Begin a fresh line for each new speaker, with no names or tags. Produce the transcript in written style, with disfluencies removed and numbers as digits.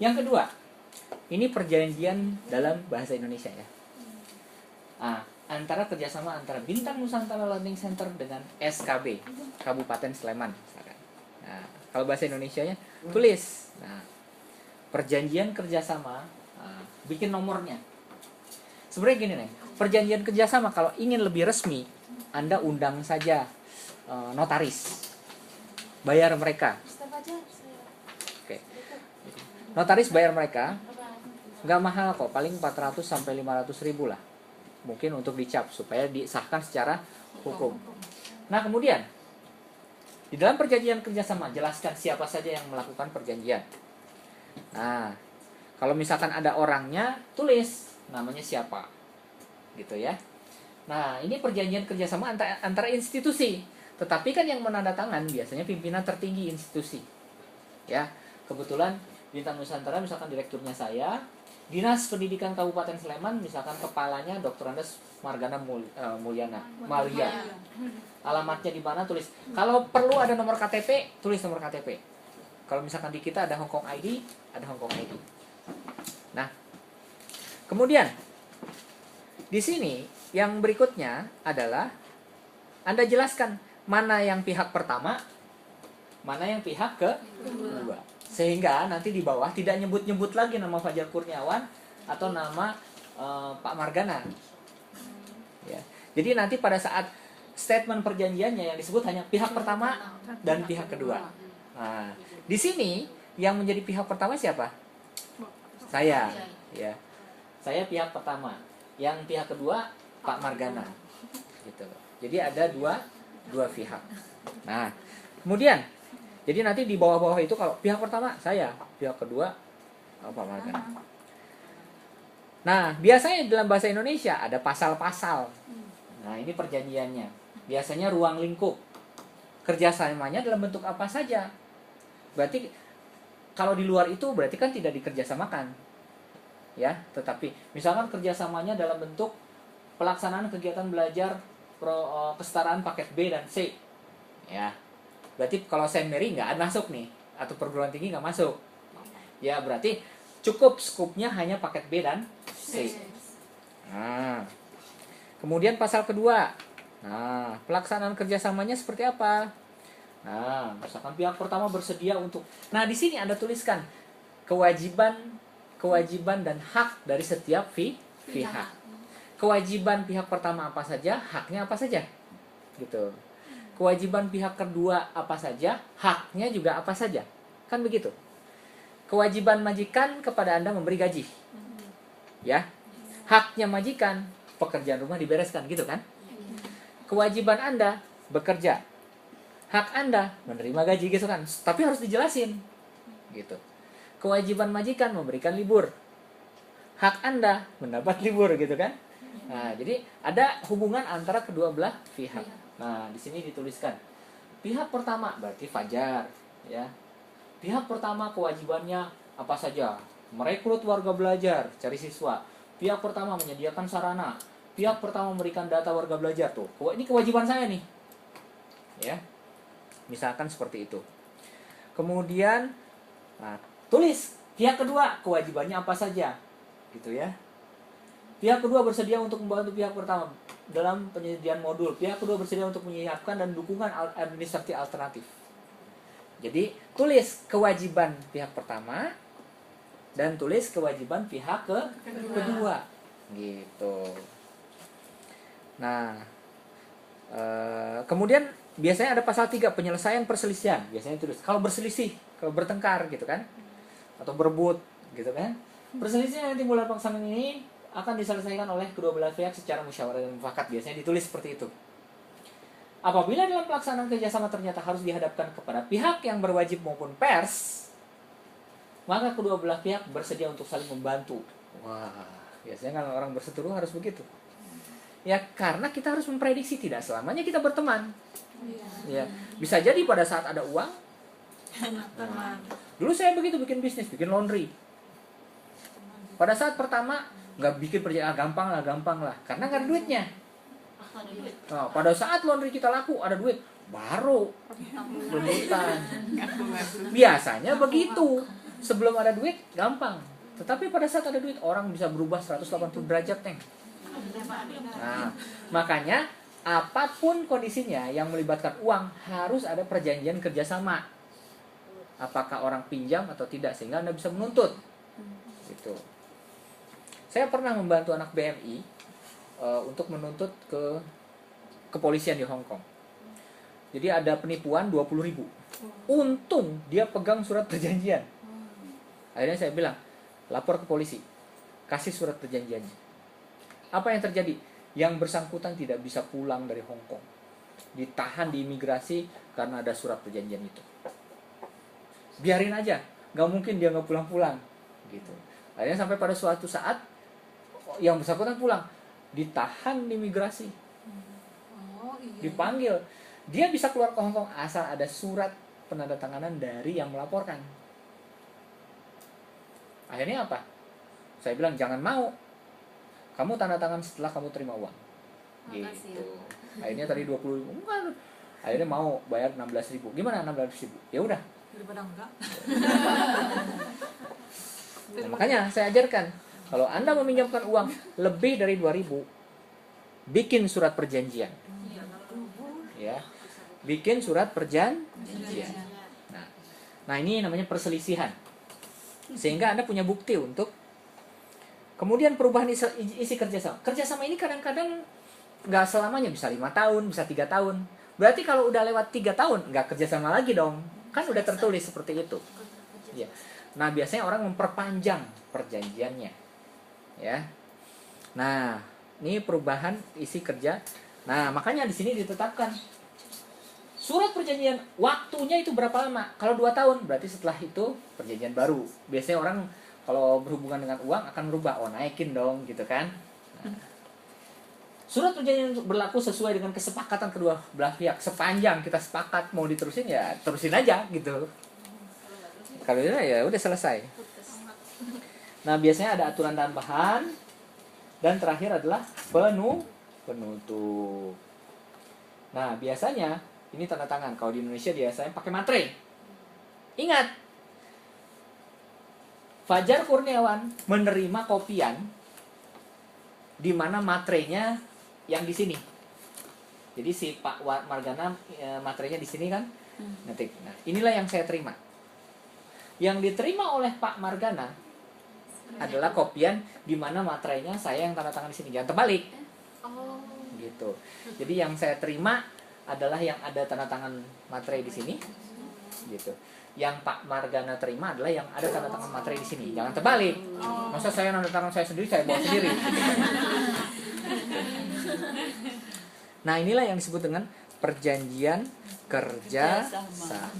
Yang kedua, ini perjanjian dalam bahasa Indonesia ya. Antara kerjasama antara Bintang Nusantara Learning Center dengan SKB Kabupaten Sleman misalkan. Nah, kalau bahasa Indonesianya tulis. Nah, perjanjian kerjasama, bikin nomornya. Sebenarnya gini nih, perjanjian kerjasama kalau ingin lebih resmi, Anda undang saja notaris, bayar mereka. Oke. Notaris bayar mereka, nggak mahal kok, paling 400 sampai 500 ribu lah. Mungkin untuk dicap supaya disahkan secara hukum. Nah kemudian di dalam perjanjian kerjasama jelaskan siapa saja yang melakukan perjanjian. Nah kalau misalkan ada orangnya tulis namanya siapa, gitu ya. Nah ini perjanjian kerjasama antara institusi. Tetapi kan yang menandatangan biasanya pimpinan tertinggi institusi. Ya kebetulan Bintang Nusantara misalkan direkturnya saya. Dinas Pendidikan Kabupaten Sleman misalkan kepalanya Dr. Andes Margana Mulyana Malia. Alamatnya di mana tulis. Kalau perlu ada nomor KTP, tulis nomor KTP. Kalau misalkan di kita ada Hong Kong ID, ada Hong Kong ID. Nah, kemudian di sini yang berikutnya adalah Anda jelaskan mana yang pihak pertama, mana yang pihak kedua. Sehingga nanti di bawah tidak nyebut-nyebut lagi nama Fajar Kurniawan atau nama Pak Margana. Ya. Jadi nanti pada saat statement perjanjiannya yang disebut hanya pihak pertama dan pihak kedua. Nah, di sini yang menjadi pihak pertama siapa? Saya. Ya. Saya pihak pertama. Yang pihak kedua Pak Margana. Gitu. Jadi ada dua pihak. Nah, kemudian jadi nanti di bawah-bawah itu kalau pihak pertama saya, pihak kedua Pak Margana. Nah, biasanya dalam bahasa Indonesia ada pasal-pasal. Nah, ini perjanjiannya. Biasanya ruang lingkup. Kerjasamanya dalam bentuk apa saja. Berarti kalau di luar itu berarti kan tidak dikerjasamakan. Ya, tetapi misalkan kerjasamanya dalam bentuk pelaksanaan kegiatan belajar kesetaraan paket B dan C. Ya. Berarti kalau Saint Mary nggak masuk nih, atau perguruan tinggi nggak masuk. Ya berarti cukup skupnya hanya paket B dan C. Nah, kemudian pasal kedua. Nah, pelaksanaan kerjasamanya seperti apa? Nah, misalkan pihak pertama bersedia untuk. Nah, di sini Anda tuliskan kewajiban dan hak dari setiap pihak. Kewajiban pihak pertama apa saja, haknya apa saja, gitu. Kewajiban pihak kedua apa saja, haknya juga apa saja. Kan begitu. Kewajiban majikan kepada Anda memberi gaji. Ya. Haknya majikan, pekerjaan rumah dibereskan, gitu kan? Kewajiban Anda bekerja. Hak Anda menerima gaji, gitu kan? Tapi harus dijelasin. Gitu. Kewajiban majikan memberikan libur. Hak Anda mendapat libur, gitu kan? Nah, jadi ada hubungan antara kedua belah pihak. Nah, di sini dituliskan pihak pertama berarti Fajar, ya. Pihak pertama kewajibannya apa saja? Merekrut warga belajar, cari siswa. Pihak pertama menyediakan sarana. Pihak pertama memberikan data warga belajar tuh. Ini kewajiban saya nih. Ya. Misalkan seperti itu. Kemudian tulis pihak kedua kewajibannya apa saja. Gitu ya. Pihak kedua bersedia untuk membantu pihak pertama dalam penyediaan modul. Pihak kedua bersedia untuk menyiapkan dan dukungan administratif alternatif. Jadi tulis kewajiban pihak pertama dan tulis kewajiban pihak kedua. Gitu. Nah, kemudian biasanya ada pasal 3 penyelesaian perselisihan. Biasanya tulis kalau berselisih, kalau bertengkar gitu kan, atau berebut gitu kan. Perselisihan yang timbul dalam pelaksanaan ini akan diselesaikan oleh kedua belah pihak secara musyawarah dan mufakat. Biasanya ditulis seperti itu. Apabila dalam pelaksanaan kerjasama ternyata harus dihadapkan kepada pihak yang berwajib maupun pers, maka kedua belah pihak bersedia untuk saling membantu. Wah, biasanya kan orang berseteru harus begitu. Ya, karena kita harus memprediksi tidak selamanya kita berteman. Ya, bisa jadi pada saat ada uang. Nah, dulu saya begitu bikin bisnis, bikin laundry. Pada saat pertama nggak bikin perjalanan gampang lah, karena nggak ada duitnya. Nah, pada saat laundry kita laku ada duit, baru rebutan. Biasanya begitu. Sebelum ada duit gampang, tetapi pada saat ada duit orang bisa berubah 180 derajat, Neng. Nah, makanya apapun kondisinya yang melibatkan uang harus ada perjanjian kerjasama. Apakah orang pinjam atau tidak, sehingga Anda bisa menuntut. Gitu. Saya pernah membantu anak BMI untuk menuntut ke kepolisian di Hong Kong. Jadi ada penipuan 20.000. Untung dia pegang surat perjanjian. Akhirnya saya bilang, lapor ke polisi, kasih surat perjanjiannya. Apa yang terjadi? Yang bersangkutan tidak bisa pulang dari Hong Kong, ditahan di imigrasi karena ada surat perjanjian itu. Biarin aja, nggak mungkin dia nggak pulang-pulang, gitu. Akhirnya sampai pada suatu saat yang bersangkutan pulang, ditahan di imigrasi, dipanggil. Dia bisa keluar ke Hong Kong asal ada surat penandatanganan dari yang melaporkan. Akhirnya apa? Saya bilang jangan mau. Kamu tanda tangan setelah kamu terima uang. Gitu. Akhirnya tadi 20.000. Bukan. Akhirnya mau bayar 16.000. Gimana 16.000? Ya udah.
Daripada enggak.
Nah, makanya saya ajarkan, kalau Anda meminjamkan uang lebih dari 2.000, bikin surat perjanjian. Ya. Bikin surat perjanjian. Nah, ini namanya perselisihan. Sehingga Anda punya bukti untuk kemudian perubahan isi kerjasama. Kerjasama ini kadang-kadang nggak selamanya, bisa 5 tahun, bisa 3 tahun. Berarti kalau udah lewat 3 tahun, nggak kerjasama lagi dong. Kan udah tertulis seperti itu. Ya. Nah, biasanya orang memperpanjang perjanjiannya. Ya. Nah, ini perubahan isi kerja. Nah, makanya di sini ditetapkan surat perjanjian waktunya itu berapa lama? Kalau 2 tahun, berarti setelah itu perjanjian baru. Biasanya orang kalau berhubungan dengan uang akan merubah, oh naikin dong, gitu kan. Nah, surat perjanjian berlaku sesuai dengan kesepakatan kedua belah pihak. Sepanjang kita sepakat mau diterusin, ya terusin aja gitu. Kalau tidak ya udah selesai. Nah, biasanya ada aturan tambahan, dan terakhir adalah penutup. Nah, biasanya ini tanda tangan. Kalau di Indonesia biasanya pakai materai. Ingat, Fajar Kurniawan menerima kopian di mana materainya yang di sini. Jadi si Pak Margana materainya di sini kan. Ngetik. Nah, inilah yang saya terima. Yang diterima oleh Pak Margana adalah kopian di mana materainya saya yang tanda tangan di sini. Jangan terbalik. Gitu. Jadi yang saya terima adalah yang ada tanda tangan materai di sini, gitu. Yang Pak Margana terima adalah yang ada tanda tangan materai di sini. Jangan terbalik. Masa saya tanda tangan saya sendiri, saya bawa sendiri. Nah, inilah yang disebut dengan perjanjian kerja sama.